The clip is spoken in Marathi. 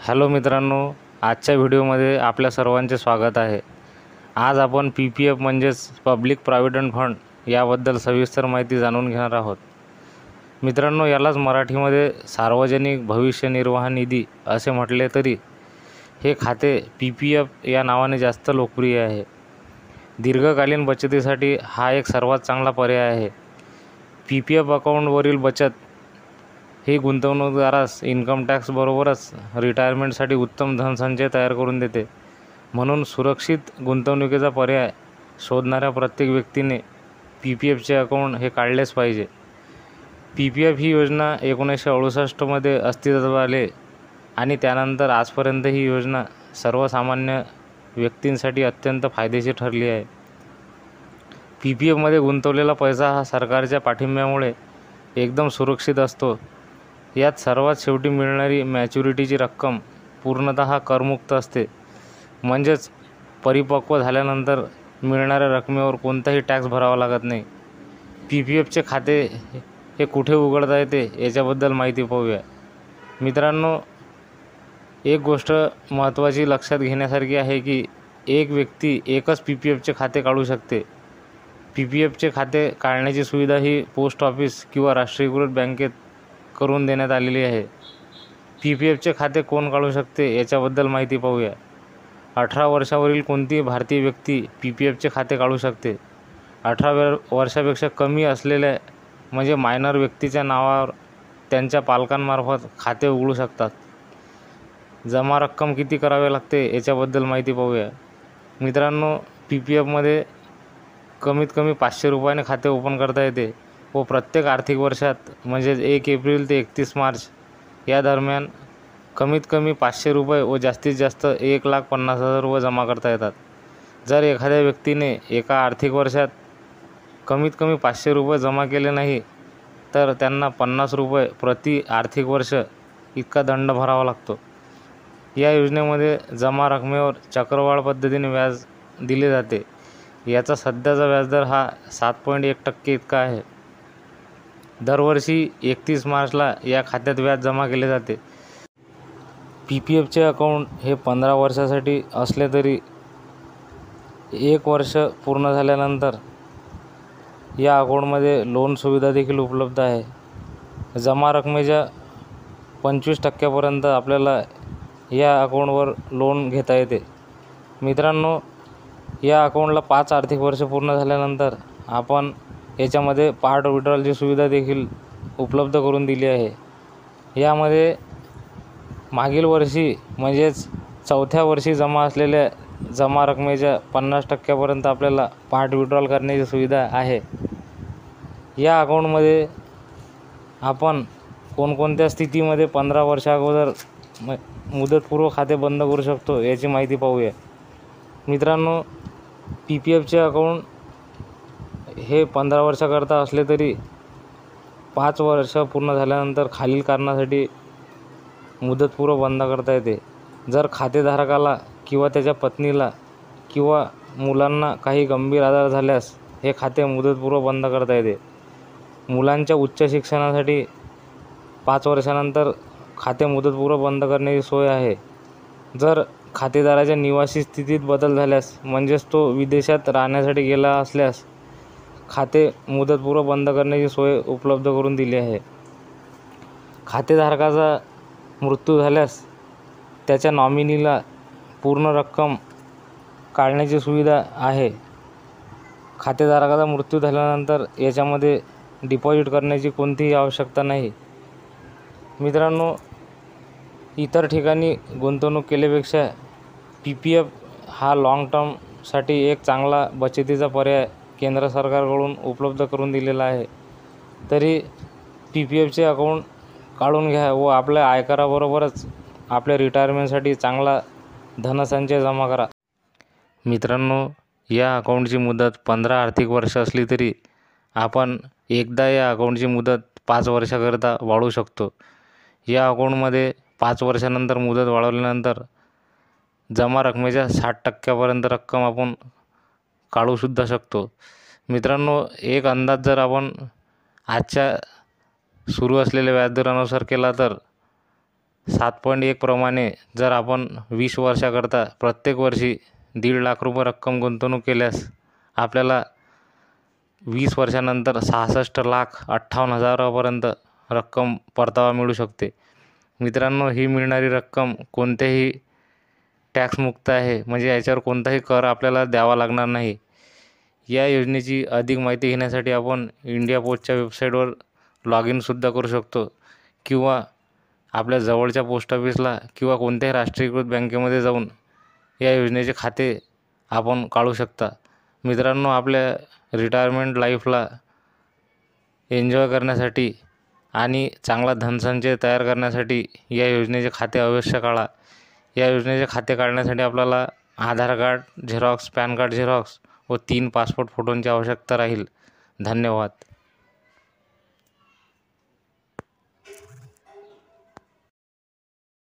हॅलो मित्रांनो, आजच्या व्हिडिओमध्ये आपल्या सर्वांचे स्वागत आहे। आज आपण PPF म्हणजेच पब्लिक प्रॉव्हिडंट फंड याबद्दल सविस्तर माहिती जाणून घेणार आहोत। मित्रांनो, यालाच मराठीमध्ये सार्वजनिक भविष्य निर्वाह निधी असे म्हटले तरी हे खाते PPF या नावाने जास्त लोकप्रिय आहे। दीर्घकालीन बचतीसाठी हा एक सर्वात चांगला पर्याय आहे। PPF अकाउंटवरील बचत ही गुंतवणूकदारास इन्कम टॅक्स बरोबरच रिटायरमेंटसाठी उत्तम धनसंचय तयार करून देते। म्हणून सुरक्षित गुंतवणुकीचा पर्याय शोधणाऱ्या प्रत्येक व्यक्तीने PPFचे अकाउंट हे काढलेच पाहिजे। PPF ही योजना 1968 मध्ये अस्तित्वात आली आणि त्यानंतर आजपर्यंत ही योजना सर्वसामान्य व्यक्तींसाठी अत्यंत फायदेशीर ठरली आहे। PPF मध्ये गुंतवलेला पैसा हा सरकारच्या पाठिंब्यामुळे एकदम सुरक्षित असतो। यात सर्वात शेवटी मिळणारी मॅच्युरिटीची रक्कम पूर्णतः करमुक्त असते, म्हणजेच परिपक्व झाल्यानंतर मिळणाऱ्या रकमेवर कोणताही टॅक्स भरावा लागत नाही। PPFचे खाते हे कुठे उघडता येते याच्याबद्दल माहिती पाहूया। मित्रांनो, एक गोष्ट महत्त्वाची लक्षात घेण्यासारखी आहे की एक व्यक्ती एकच PPFचे खाते काढू शकते। PPFचे खाते काढण्याची सुविधा ही पोस्ट ऑफिस किंवा राष्ट्रीयकृत बँकेत करून देण्यात आलेली आहे। PPFचे खाते कोण काढू शकते याच्याबद्दल माहिती पाहूया। 18 वर्षावरील कोणतीही भारतीय व्यक्ती PPFचे खाते काढू शकते। 18 वर्षापेक्षा कमी असलेल्या म्हणजे मायनर व्यक्तीच्या नावावर त्यांच्या पालकांमार्फत खाते उघडू शकतात। जमा रक्कम किती करावी लागते याच्याबद्दल माहिती पाहूया। मित्रांनो, PPFमध्ये कमीत कमी 500 रुपयाने खाते ओपन करता येते व प्रत्येक आर्थिक वर्षात म्हणजे 1 एप्रिल ते 31 मार्च या दरम्यान कमीत कमी 500 रुपये व जास्तीत जास्त 1,50,000 रुपये जमा करता येतात। जर एखाद्या व्यक्तीने एका आर्थिक वर्षात कमीत कमी 500 रुपये जमा केले नाही तर त्यांना 50 रुपये प्रति आर्थिक वर्ष इतका दंड भरावा लागतो। या योजनेमध्ये जमा रकमेवर चक्रवाढ पद्धतीने व्याज दिले जाते। याचा सध्याचा व्याजदर हा 7.1% इतका आहे। दरवर्षी 31 मार्चला या खात्यात व्याज जमा केले जाते। PPFचे अकाउंट हे 15 वर्षासाठी असले तरी 1 वर्ष पूर्ण झाल्यानंतर या अकाउंटमध्ये लोन सुविधा देखील उपलब्ध आहे। जमा रकमेच्या 25% आपल्याला या अकाउंटवर लोन घेता येते। मित्रांनो, या अकाउंटला 5 आर्थिक वर्ष पूर्ण झाल्यानंतर आपण याच्यामध्ये पार्ट विड्रॉलची सुविधा देखील उपलब्ध करून दिली आहे। यामध्ये मागील वर्षी म्हणजेच 4थ्या वर्षी जमा असलेल्या जमा रकमेच्या 50% आपल्याला पार्ट विड्रॉल करण्याची सुविधा आहे। या अकाउंटमध्ये आपण कोणकोणत्या स्थितीमध्ये 15 वर्षा अगोदर मुदतपूर्व खाते बंद करू शकतो याची माहिती पाहूया। मित्रांनो, PPFचे अकाउंट हे 15 वर्षाकरता असले तरी 5 वर्ष पूर्ण झाल्यानंतर खालील कारणासाठी मुदतपूर्व बंद करता येते। जर खातेधारकाला किंवा त्याच्या पत्नीला किंवा मुलांना काही गंभीर आजार झाल्यास हे खाते मुदतपूर्व बंद करता येते। मुलांच्या उच्च शिक्षणासाठी 5 वर्षानंतर खाते मुदतपूर्व बंद करण्याची सोय आहे। जर खातेदाराच्या निवासी स्थितीत बदल झाल्यास म्हणजेच तो विदेशात राहण्यासाठी गेला असल्यास खाते मुदतपूर्व बंद करण्याची सोय उपलब्ध करून दिली आहे। खातेधारकाचा मृत्यू झाल्यास त्याच्या नॉमिनीला पूर्ण रक्कम काढण्याची सुविधा आहे। खातेधारकाचा मृत्यू झाल्यानंतर याच्यामध्ये डिपॉझिट करण्याची कोणतीही आवश्यकता नाही। मित्रांनो, इतर ठिकाणी गुंतवणूक केल्यापेक्षा PPF हा लाँग टर्मसाठी एक चांगला बचतीचा पर्याय केंद्र सरकारकडून उपलब्ध करून दिलेला आहे। तरी PPFचे अकाउंट काढून घ्या व आपल्या आयकराबरोबरच आपल्या रिटायरमेंटसाठी चांगला धनसंचय जमा करा। मित्रांनो, या अकाउंटची मुदत 15 आर्थिक वर्ष असली तरी आपण एकदा या अकाउंटची मुदत 5 वर्षाकरता वाढवू शकतो। या अकाउंटमध्ये 5 वर्षानंतर मुदत वाढवल्यानंतर जमा रकमेच्या 60% रक्कम आपण काढूसुद्धा शकतो। मित्रांनो, एक अंदाज जर आपण आजच्या सुरू असलेल्या व्याजदरानुसार केला तर 7.1 प्रमाणे जर आपण 20 वर्षाकरता प्रत्येक वर्षी 1.5 लाख रुपये रक्कम गुंतवणूक केल्यास आपल्याला 20 वर्षानंतर 66,58,000पर्यंत रक्कम परतावा मिळू शकते. मित्रांनो, ही मिळणारी रक्कम कोणत्याही टॅक्समुक्त आहे, म्हणजे याच्यावर कोणताही कर आपल्याला द्यावा लागणार नाही. या योजनेची अधिक माहिती घेण्यासाठी आपण इंडिया पोस्टच्या वेबसाईटवर लॉग इनसुद्धा करू शकतो किंवा आपल्या जवळच्या पोस्ट ऑफिसला किंवा कोणत्याही राष्ट्रीयकृत बँकेमध्ये जाऊन या योजनेचे खाते आपण काढू शकता. मित्रांनो, आपल्या रिटायरमेंट लाईफला एन्जॉय करण्यासाठी आणि चांगला धनसंचय तयार करण्यासाठी या योजनेचे खाते अवश्य काढा. या योजनेचे खाते काढण्यासाठी आपल्याला Aadhaar card xerox, PAN card xerox व 3 पासपोर्ट फोटोंची आवश्यकता राहील. धन्यवाद.